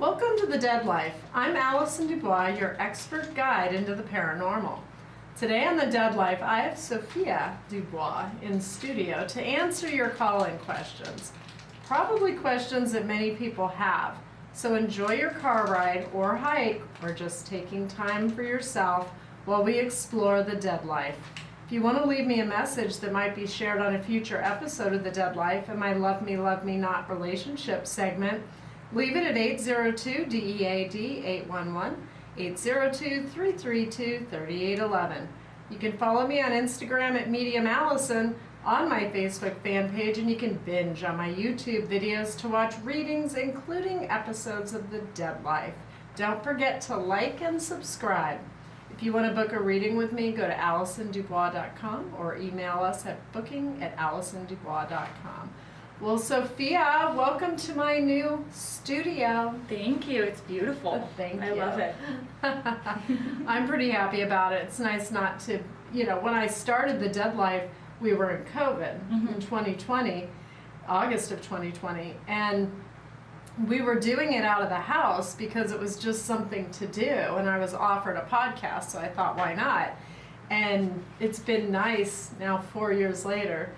Welcome to The Dead Life. I'm Allison DuBois, your expert guide into the paranormal. Today on The Dead Life, I have Sophia DuBois in studio to answer your call-in questions. Probably questions that many people have. So enjoy your car ride or hike or just taking time for yourself while we explore the dead life. If you want to leave me a message that might be shared on a future episode of The Dead Life in my Love Me Not relationship segment, leave it at 802-DEAD-811, 802-332-3811. You can follow me on Instagram at Medium Allison, on my Facebook fan page, and you can binge on my YouTube videos to watch readings, including episodes of The Dead Life. Don't forget to like and subscribe. If you want to book a reading with me, go to AllisonDuBois.com or email us at booking@AllisonDuBois.com. Well, Sophia, welcome to my new studio. Thank you. It's beautiful. Thank you. I love it. I'm pretty happy about it. It's nice not to, when I started The Dead Life, we were in COVID in 2020, August of 2020, and we were doing it out of the house because it was just something to do, and I was offered a podcast, so I thought, why not? And it's been nice now, 4 years later,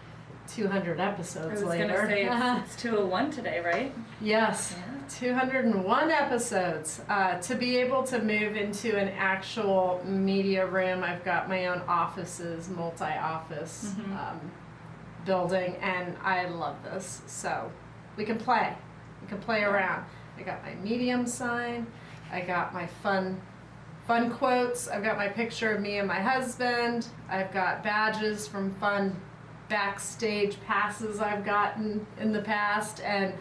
200 episodes later. I was going to say, it's 201 today, right? Yes, yeah. 201 episodes. To be able to move into an actual media room, I've got my own offices, multi-office building, and I love this. So we can play. We can play around. I got my medium sign. I got my fun quotes. I've got my picture of me and my husband. I've got badges from fun backstage passes I've gotten in the past, and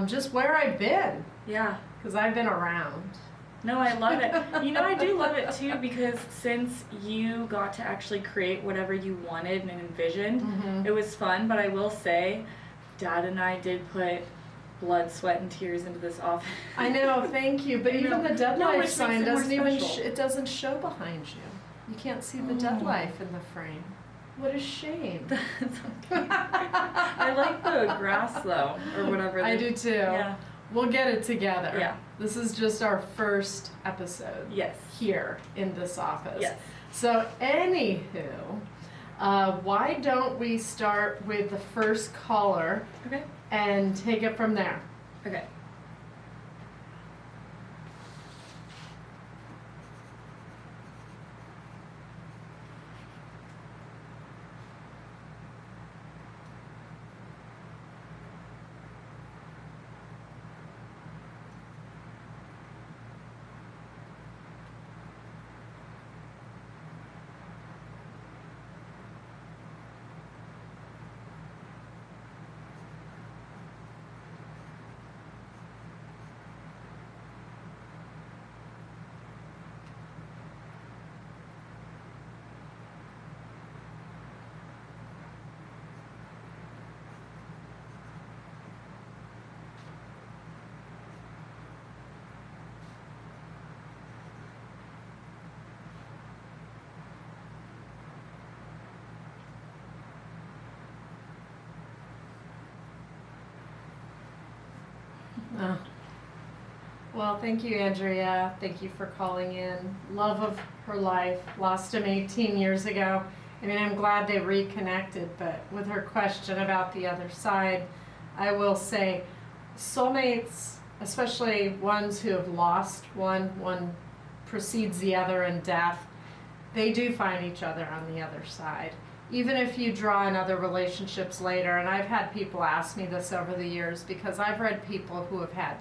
just where I've been. Yeah. Because I've been around. No, I love it. I do love it too, because since you got to actually create whatever you wanted and envisioned, it was fun. But I will say, Dad and I did put blood, sweat, and tears into this office. I know, thank you. But even the Dead Life sign doesn't it doesn't show behind you. You can't see the Dead Life in the frame. What a shame. That's okay. I like the grass though, or whatever. I do too. Yeah. We'll get it together. Yeah. This is just our first episode. Yes. Here in this office. Yes. So anywho, why don't we start with the first caller? Okay. And take it from there. Okay. Oh. Well, thank you, Andrea. Thank you for calling in. Love of her life. Lost him 18 years ago. I mean, I'm glad they reconnected, but with her question about the other side, I will say soulmates, especially ones who have lost one precedes the other in death, they do find each other on the other side. Even if you draw in other relationships later, and I've had people ask me this over the years because I've read people who have had,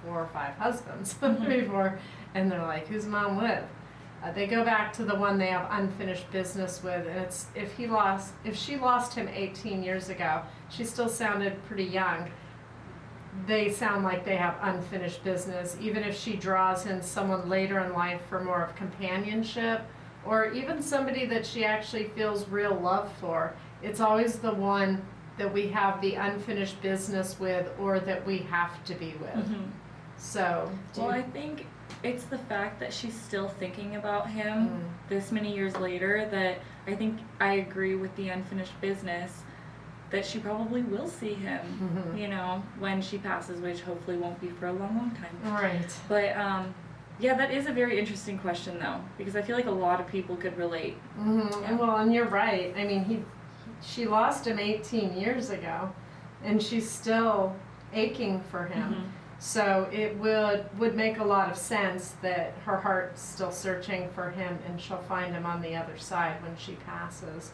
4 or 5 husbands before, and they're like, who's mom with? They go back to the one they have unfinished business with, and it's if she lost him 18 years ago, she still sounded pretty young. They sound like they have unfinished business, even if she draws in someone later in life for more of companionship, or even somebody that she actually feels real love for. It's always the one that we have the unfinished business with, or that we have to be with. So, I think it's the fact that she's still thinking about him this many years later that I think I agree with the unfinished business. that she probably will see him, you know, when she passes, which hopefully won't be for a long, long time. Right. But yeah, that is a very interesting question though, because I feel like a lot of people could relate. Yeah. Well, and you're right. I mean, she lost him 18 years ago, and she's still aching for him. So it would make a lot of sense that her heart's still searching for him, and she'll find him on the other side when she passes.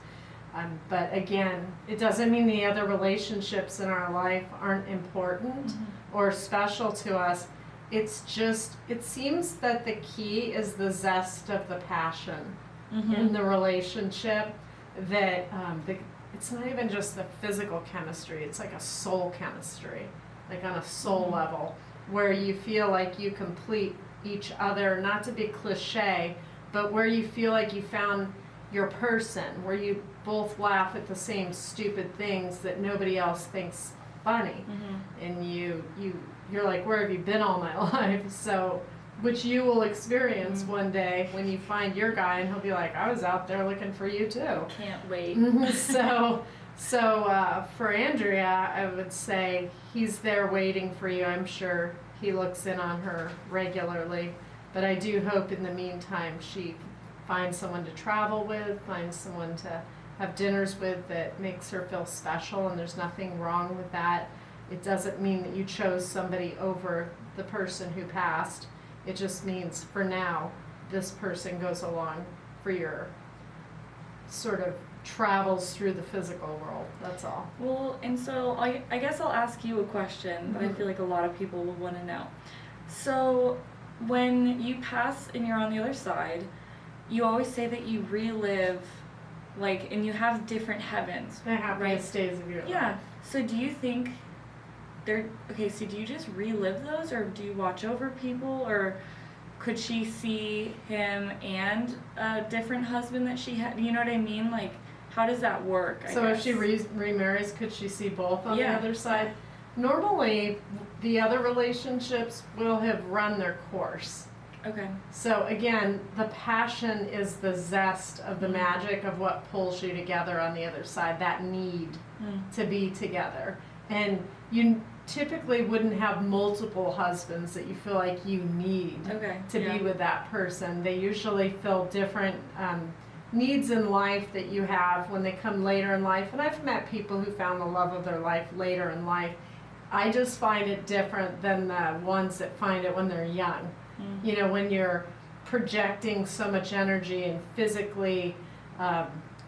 But again, it doesn't mean the other relationships in our life aren't important or special to us. It's just, it seems that the key is the zest of the passion in the relationship, that it's not even just the physical chemistry, it's like a soul chemistry, like on a soul level, where you feel like you complete each other, not to be cliche, but where you feel like you found your person, where you both laugh at the same stupid things that nobody else thinks funny, and you're like, where have you been all my life? So, which you will experience one day when you find your guy, and he'll be like, I was out there looking for you too. Can't wait. So for Andrea, I would say he's there waiting for you. I'm sure he looks in on her regularly, but I do hope in the meantime she finds someone to travel with, finds someone to have dinners with that makes her feel special, and there's nothing wrong with that. It doesn't mean that you chose somebody over the person who passed. It just means for now, this person goes along for your sort of travels through the physical world. That's all. Well, and so I guess I'll ask you a question that I feel like a lot of people will want to know. So when you pass and you're on the other side, you always say that you relive, like, and you have different heavens. The happiest days of your life. Yeah. So do you think so do you just relive those, or do you watch over people, or could she see him and a different husband that she had? You know what I mean? Like, how does that work? I So guess? if she remarries, could she see both on the Yeah. other side? Normally, the other relationships will have run their course. Okay. So again, the passion is the zest of the magic of what pulls you together on the other side, that need to be together. And you typically wouldn't have multiple husbands that you feel like you need to be with that person. They usually fill different needs in life that you have when they come later in life. And I've met people who found the love of their life later in life. I just find it different than the ones that find it when they're young. You know, when you're projecting so much energy and physically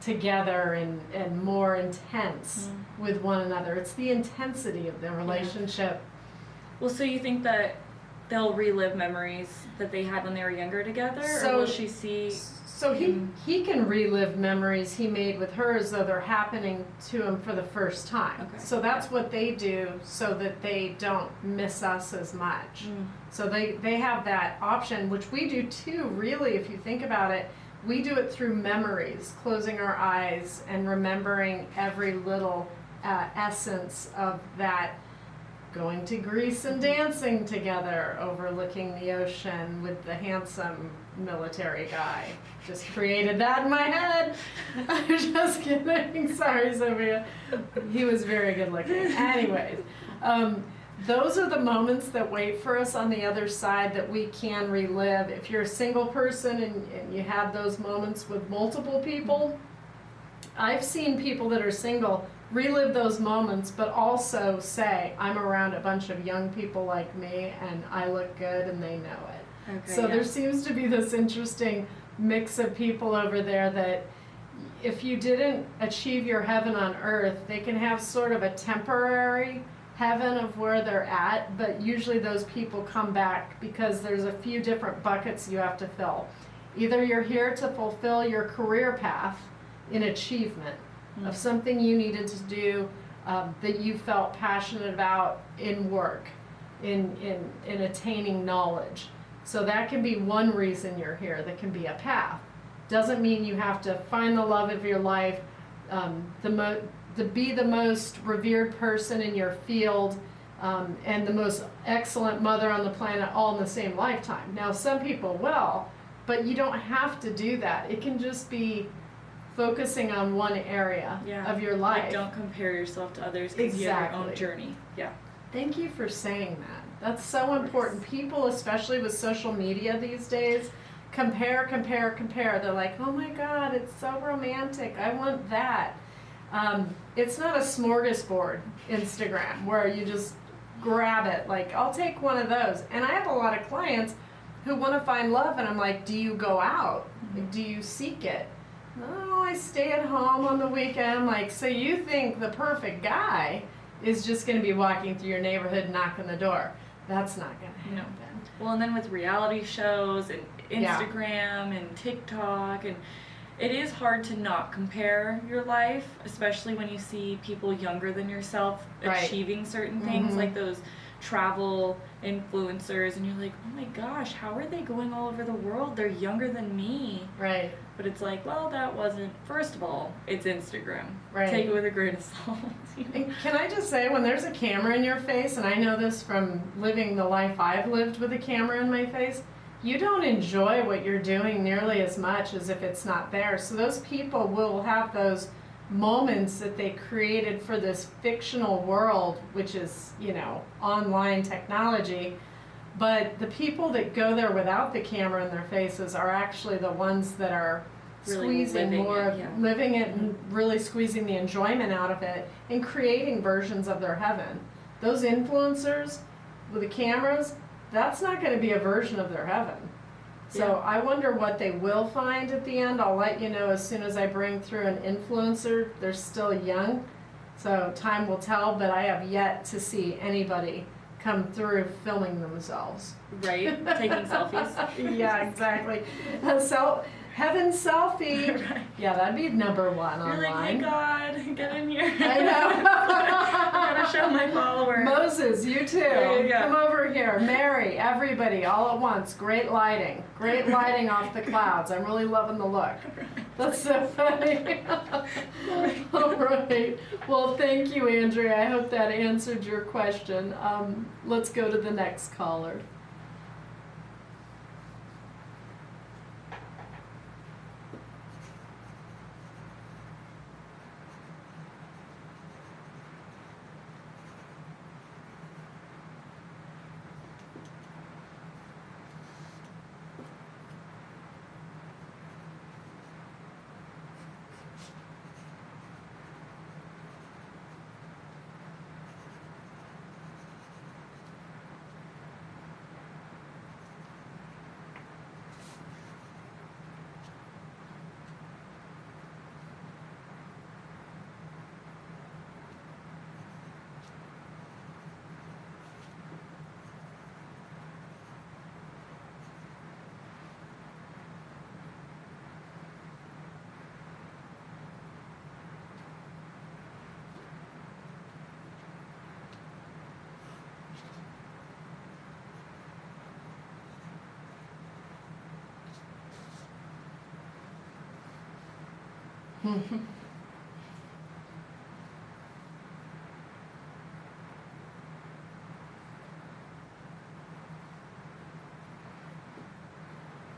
together and more intense with one another. It's the intensity of the relationship. Well, so you think that they'll relive memories that they had when they were younger together, or will she see? So he can relive memories he made with her as though they're happening to him for the first time. Okay. So that's what they do so that they don't miss us as much. So they have that option, which we do too, really, if you think about it. We do it through memories, closing our eyes and remembering every little essence of that, going to Greece and dancing together, overlooking the ocean with the handsome military guy. Just created that in my head. I'm just kidding. Sorry, Sophia. He was very good looking. Anyways, those are the moments that wait for us on the other side that we can relive. If you're a single person and you have those moments with multiple people, I've seen people that are single relive those moments, but also say, I'm around a bunch of young people like me and I look good and they know it. Okay, So there seems to be this interesting mix of people over there that if you didn't achieve your heaven on earth, they can have sort of a temporary heaven of where they're at, but usually those people come back because there's a few different buckets you have to fill. Either you're here to fulfill your career path in achievement of something you needed to do that you felt passionate about in work, in attaining knowledge. So that can be one reason you're here. That can be a path. Doesn't mean you have to find the love of your life, to be the most revered person in your field, and the most excellent mother on the planet all in the same lifetime. Now, some people will, but you don't have to do that. It can just be focusing on one area of your life. Like, don't compare yourself to others because you have your own journey. Yeah. Thank you for saying that. That's so important. People, especially with social media these days, compare. They're like, oh my God, it's so romantic. I want that. It's not a smorgasbord, Instagram, where you just grab it. Like, I'll take one of those. And I have a lot of clients who want to find love, and I'm like, do you go out? Like, do you seek it? Oh, I stay at home on the weekend. I'm like, so you think the perfect guy is just going to be walking through your neighborhood, knocking the door? That's not going to happen. Well, and then with reality shows and Instagram and TikTok, and it is hard to not compare your life, especially when you see people younger than yourself achieving certain things, like those travel influencers, and you're like, oh my gosh, how are they going all over the world? They're younger than me. Right. But it's like, well, that wasn't, first of all, it's Instagram. Right. Take it with a grain of salt. And can I just say, when there's a camera in your face, and I know this from living the life I've lived with a camera in my face, you don't enjoy what you're doing nearly as much as if it's not there. So those people will have those moments that they created for this fictional world, which is, you know, online technology. But the people that go there without the camera in their faces are actually the ones that are Really squeezing living it and really squeezing the enjoyment out of it and creating versions of their heaven. Those influencers with the cameras, that's not going to be a version of their heaven. So I wonder what they will find at the end. I'll let you know as soon as I bring through an influencer. They're still young, so time will tell, but I have yet to see anybody come through filming themselves. Right? Taking selfies. Yeah, exactly. Heaven selfie. Right. Yeah, that'd be number one You're online. like, hey God, get in here. I know. I gotta show my followers. Moses, you too. Yeah. Come over here. Mary, everybody, all at once. Great lighting. Great lighting off the clouds. I'm really loving the look. That's so funny. All right. Well, thank you, Andrea. I hope that answered your question. Let's go to the next caller.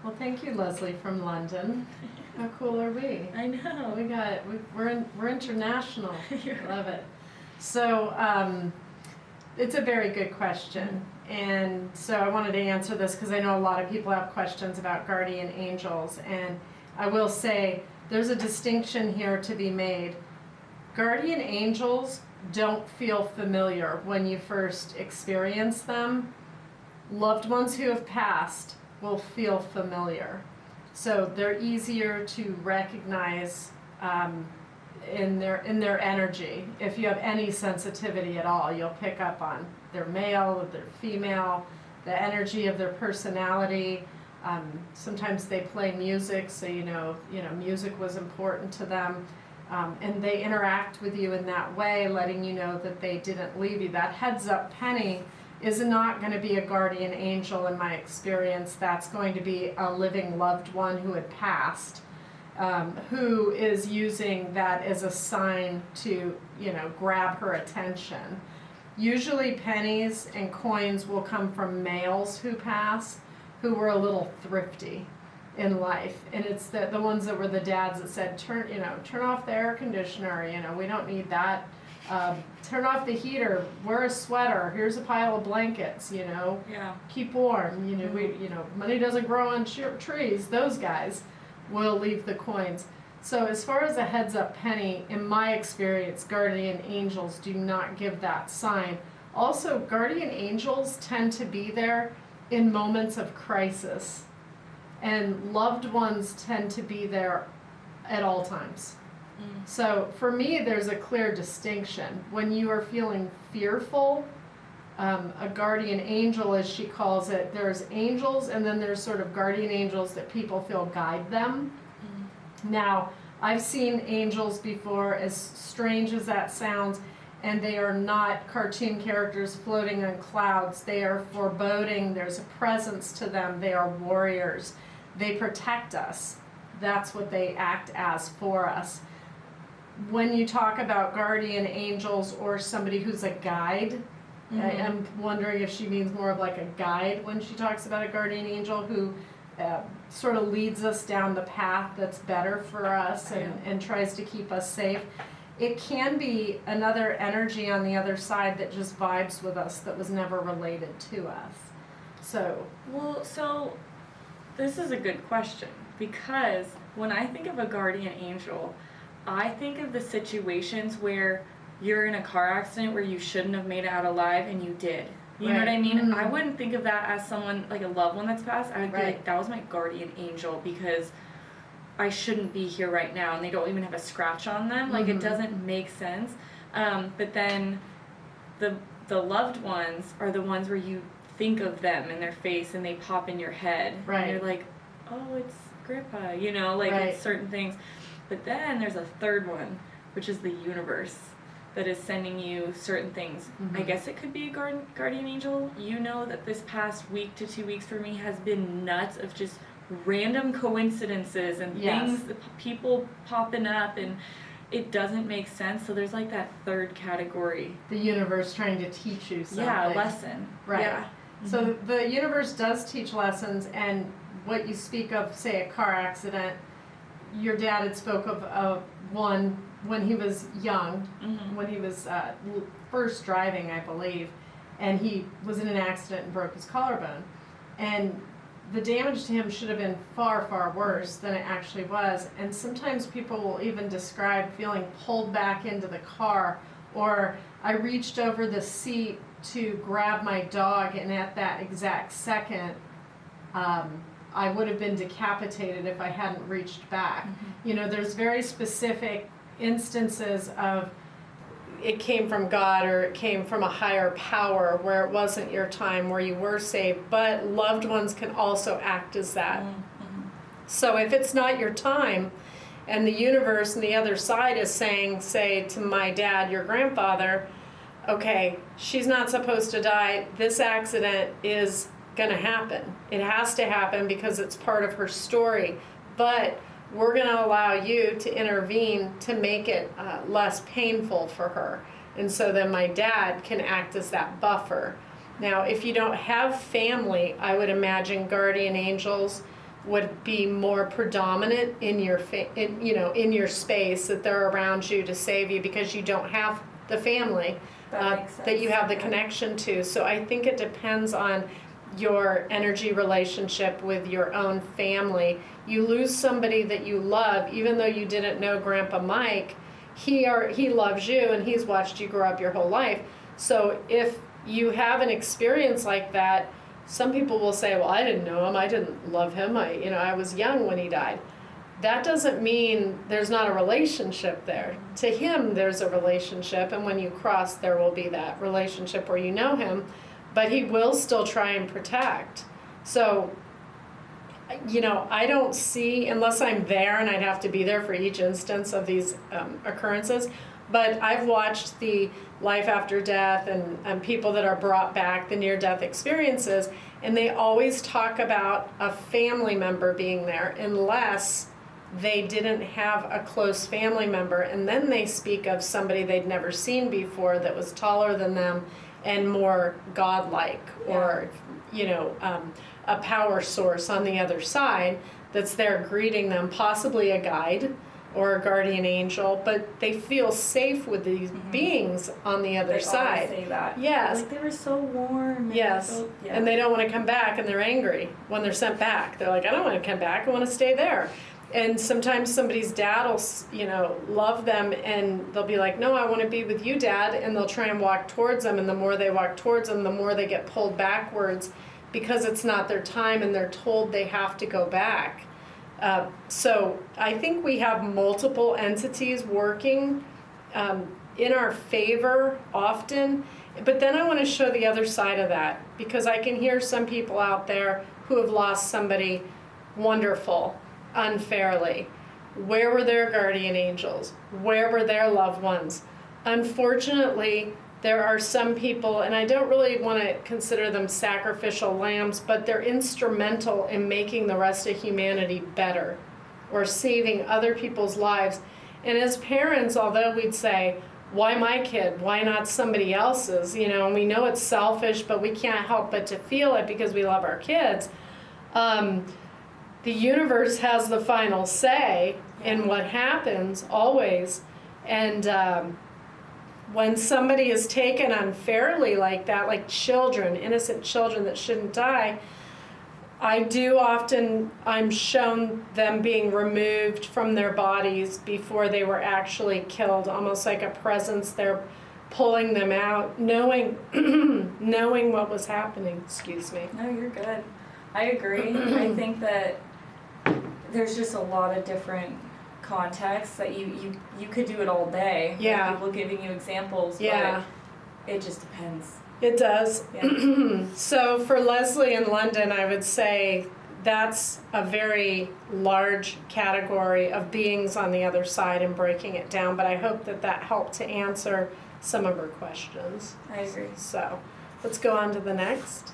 Well, thank you, Leslie from London. How cool are we? I know. We're international. Love it. So it's a very good question, and so I wanted to answer this because I know a lot of people have questions about guardian angels, and I will say there's a distinction here to be made. Guardian angels don't feel familiar when you first experience them. Loved ones who have passed will feel familiar. So they're easier to recognize in their energy. If you have any sensitivity at all, you'll pick up on their male or their female, the energy of their personality. Sometimes they play music, so you know music was important to them. And they interact with you in that way, letting you know that they didn't leave you. That heads up penny is not going to be a guardian angel in my experience. That's going to be a living loved one who had passed, who is using that as a sign to, grab her attention. Usually pennies and coins will come from males who pass, who were a little thrifty. in life, and it's the ones that were the dads that said, turn off the air conditioner, we don't need that. Turn off the heater, wear a sweater, here's a pile of blankets, Yeah. keep warm, money doesn't grow on trees. Those guys will leave the coins. So as far as a heads up penny, in my experience, guardian angels do not give that sign. Also, guardian angels tend to be there in moments of crisis, and loved ones tend to be there at all times. So for me, there's a clear distinction. When you are feeling fearful, a guardian angel, as she calls it, there's angels, and then there's sort of guardian angels that people feel guide them. Now, I've seen angels before, as strange as that sounds, and they are not cartoon characters floating on clouds. They are foreboding. There's a presence to them. They are warriors. They protect us. That's what they act as for us. When you talk about guardian angels or somebody who's a guide, I'm wondering if she means more of like a guide when she talks about a guardian angel who sort of leads us down the path that's better for us and tries to keep us safe. It can be another energy on the other side that just vibes with us that was never related to us. So this is a good question, because when I think of a guardian angel, I think of the situations where you're in a car accident where you shouldn't have made it out alive and you did. You know what I mean? I wouldn't think of that as someone, like a loved one that's passed. I would be like, that was my guardian angel, because I shouldn't be here right now, and they don't even have a scratch on them. Like, it doesn't make sense. But then the loved ones are the ones where you think of them and their face and they pop in your head. And you're like, oh, it's Grandpa, it's certain things. But then there's a third one, which is the universe, that is sending you certain things. I guess it could be a guardian angel. That this past week to 2 weeks for me has been nuts of just random coincidences and things, people popping up, and it doesn't make sense. So there's like that third category. The universe trying to teach you something. Yeah, a lesson. Right. Yeah. So the universe does teach lessons, and what you speak of, say, a car accident, your dad had spoke of one when he was young, when he was first driving, I believe, and he was in an accident and broke his collarbone. And the damage to him should have been far, far worse than it actually was. And sometimes people will even describe feeling pulled back into the car, or I reached over the seat to grab my dog, and at that exact second, I would have been decapitated if I hadn't reached back. There's very specific instances of it came from God or it came from a higher power where it wasn't your time, where you were saved, but loved ones can also act as that. So if it's not your time, and the universe and the other side is saying, say to my dad, your grandfather, okay, she's not supposed to die, this accident is gonna happen. It has to happen because it's part of her story, but we're gonna allow you to intervene to make it less painful for her. And so then my dad can act as that buffer. Now, if you don't have family, I would imagine guardian angels would be more predominant in your in your space, that they're around you to save you because you don't have the family that you have the connection to. So I think it depends on your energy relationship with your own family. You lose somebody that you love, even though you didn't know Grandpa Mike, he loves you and he's watched you grow up your whole life. So if you have an experience like that, some people will say, well, I didn't know him, I didn't love him, I was young when he died. That doesn't mean there's not a relationship there. To him, there's a relationship, and when you cross, there will be that relationship where you know him, but he will still try and protect. So, I don't see, unless I'm there, and I'd have to be there for each instance of these occurrences, but I've watched the life after death and people that are brought back, the near-death experiences, and they always talk about a family member being there, unless they didn't have a close family member, and then they speak of somebody they'd never seen before that was taller than them and more godlike, or a power source on the other side that's there greeting them, possibly a guide or a guardian angel, but they feel safe with these beings on the other side. They always say that. Yes. Like, they were so warm. Yes. And they don't want to come back, and they're angry when they're sent back. They're like, I don't want to come back, I want to stay there. And sometimes somebody's dad will, love them, and they'll be like, no, I want to be with you, Dad, and they'll try and walk towards them, and the more they walk towards them, the more they get pulled backwards because it's not their time, and they're told they have to go back. So I think we have multiple entities working in our favor often, but then I want to show the other side of that, because I can hear some people out there who have lost somebody wonderful unfairly. Where were their guardian angels? Where were their loved ones? Unfortunately, there are some people, and I don't really want to consider them sacrificial lambs, but they're instrumental in making the rest of humanity better or saving other people's lives. And as parents, although we'd say, why my kid? Why not somebody else's? And we know it's selfish, but we can't help but to feel it because we love our kids. The universe has the final say in what happens always. And when somebody is taken unfairly like that, like children, innocent children that shouldn't die, I'm shown them being removed from their bodies before they were actually killed, almost like a presence. They're pulling them out, knowing what was happening. Excuse me. No, you're good. I agree. I think that there's just a lot of different contexts that you could do it all day. Yeah. People giving you examples. Yeah. But it just depends. It does. Yeah. So for Leslie in London, I would say that's a very large category of beings on the other side and breaking it down. But I hope that helped to answer some of her questions. I agree. So let's go on to the next.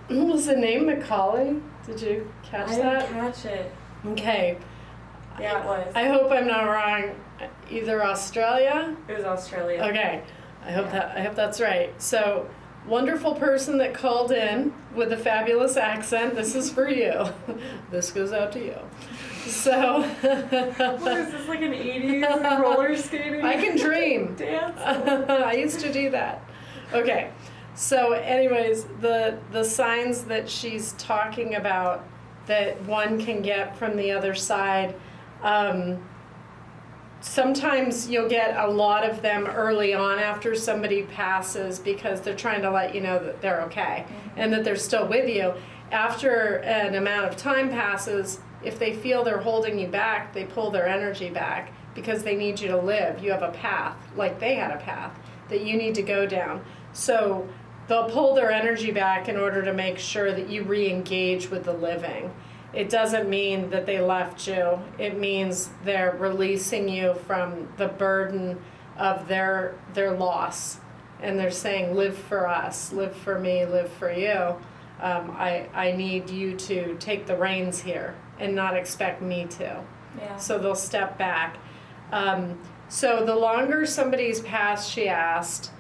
Was the name Macaulay? Did you catch that? I didn't catch it. Okay. Yeah, it was. I hope I'm not wrong. Either Australia? It was Australia. Okay. I hope that's right. So, wonderful person that called in with a fabulous accent. This is for you. This goes out to you. So. What is this, like an 80s roller skating? I can dream. Dance. I used to do that. Okay. So anyways, the signs that she's talking about that one can get from the other side, sometimes you'll get a lot of them early on after somebody passes because they're trying to let you know that they're okay and that they're still with you. After an amount of time passes, if they feel they're holding you back, they pull their energy back because they need you to live. You have a path, like they had a path, that you need to go down. So they'll pull their energy back in order to make sure that you re-engage with the living. It doesn't mean that they left you. It means they're releasing you from the burden of their loss. And they're saying, live for us, live for me, live for you. I need you to take the reins here and not expect me to. Yeah. So they'll step back. So the longer somebody's passed, she asked,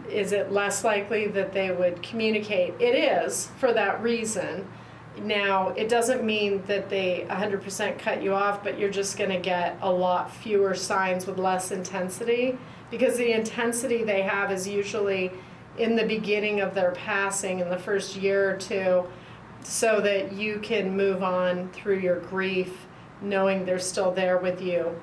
is it less likely that they would communicate? It is, for that reason. Now, it doesn't mean that they 100% cut you off, but you're just going to get a lot fewer signs with less intensity, because the intensity they have is usually in the beginning of their passing, in the first year or two, so that you can move on through your grief, knowing they're still there with you.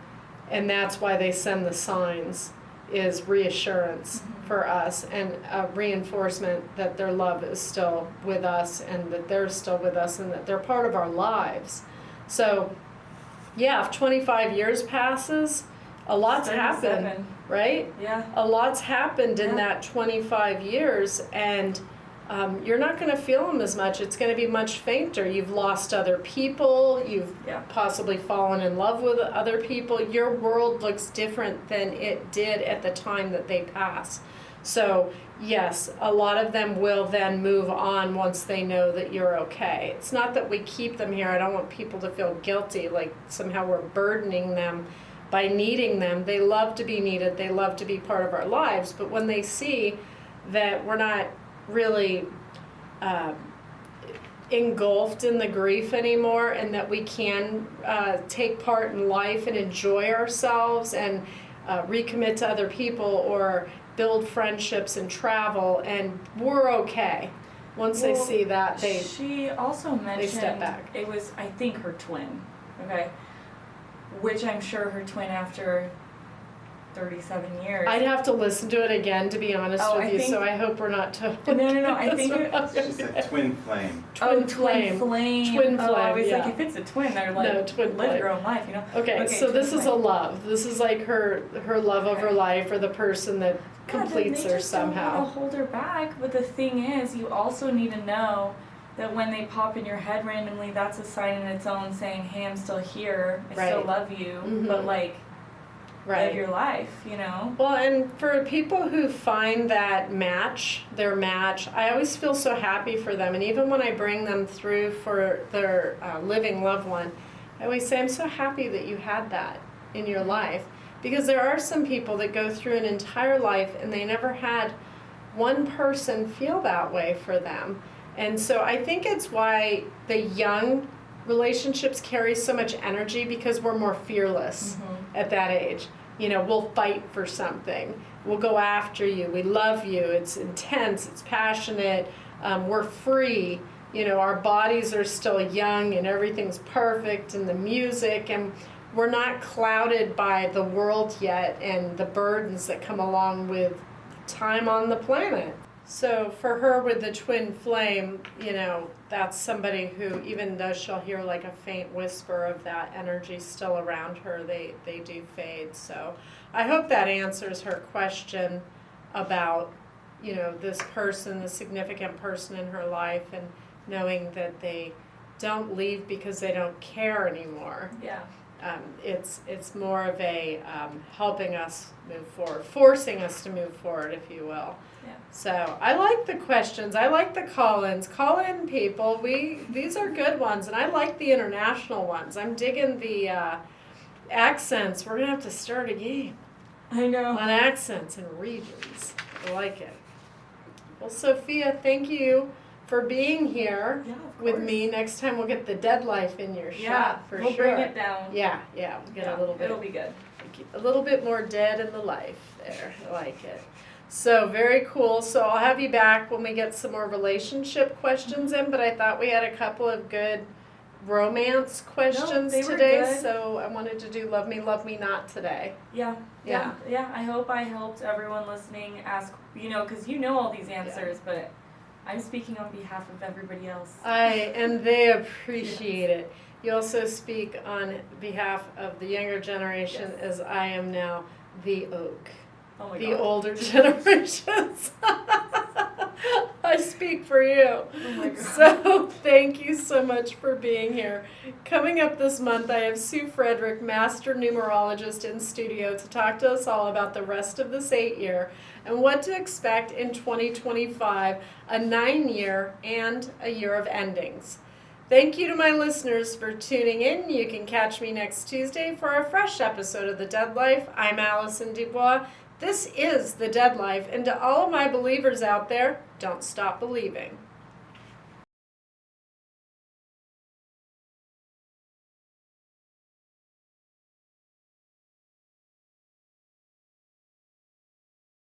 And that's why they send the signs, is reassurance for us and a reinforcement that their love is still with us and that they're still with us and that they're part of our lives. So, yeah, if 25 years passes, a lot's happened. right? Yeah. A lot's happened in Yeah. that 25 years, and you're not going to feel them as much. It's going to be much fainter. You've lost other people. You've Yeah. possibly fallen in love with other people. Your world looks different than it did at the time that they pass. So, yes, a lot of them will then move on once they know that you're okay. It's not that we keep them here. I don't want people to feel guilty, like somehow we're burdening them by needing them. They love to be needed. They love to be part of our lives. But when they see that we're not really engulfed in the grief anymore, and that we can take part in life and enjoy ourselves and recommit to other people or build friendships and travel, and we're okay. Once they see that, she also mentioned step back. It was, I think, her twin, okay, which I'm sure her twin after 37 years. I'd have to listen to it again, to be honest with you, so I hope we're not totally... No, I think She said twin flame. Twin flame. Twin flame, I was yeah. like, if it's a twin, they're like, No, twin live flame. your own life, you know? Okay, so this is a love. This is like her love of her life, or the person that completes her somehow. Don't want to hold her back, but the thing is, you also need to know that when they pop in your head randomly, that's a sign in its own saying, hey, I'm still here, I still love you, but like, live your life, you know? Well, and for people who find that match, their match, I always feel so happy for them. And even when I bring them through for their living loved one, I always say, I'm so happy that you had that in your life. Because there are some people that go through an entire life and they never had one person feel that way for them. And so I think it's why the young relationships carry so much energy, because we're more fearless at that age. You know, we'll fight for something. We'll go after you. We love you. It's intense. It's passionate. We're free. You know, our bodies are still young and everything's perfect, and the music, and we're not clouded by the world yet and the burdens that come along with time on the planet. So for her with the twin flame, you know, that's somebody who, even though she'll hear like a faint whisper of that energy still around her, they do fade. So I hope that answers her question about, you know, this person, the significant person in her life, and knowing that they don't leave because they don't care anymore. Yeah. It's more of a helping us move forward, forcing us to move forward, if you will. Yeah. So I like the questions. I like the call-ins. Call in, people. These are good ones, and I like the international ones. I'm digging the accents. We're gonna have to start a game I know. on accents and regions. I like it. Well, Sophia, thank you for being here with me. Next time we'll get the dead life in your shot for we'll sure. Bring it down. Yeah, we'll get a little bit. It'll be good. A little bit more dead in the life there. I like it. So very cool. So I'll have you back when we get some more relationship questions in, but I thought we had a couple of good romance questions they were today, good. so I wanted to do Love Me Not today. Yeah. I hope I helped everyone listening ask, you know, because you know all these answers, but I'm speaking on behalf of everybody else. And they appreciate it. You also speak on behalf of the younger generation, as I am now the oak. Oh my The God. older generations. I speak for you. Oh my God. So thank you so much for being here. Coming up this month, I have Sue Frederick, master numerologist, in studio to talk to us all about the rest of this 8-year and what to expect in 2025, a 9-year and a year of endings. Thank you to my listeners for tuning in. You can catch me next Tuesday for a fresh episode of The Dead Life. I'm Allison DuBois. This is The Dead Life, and to all of my believers out there, don't stop believing.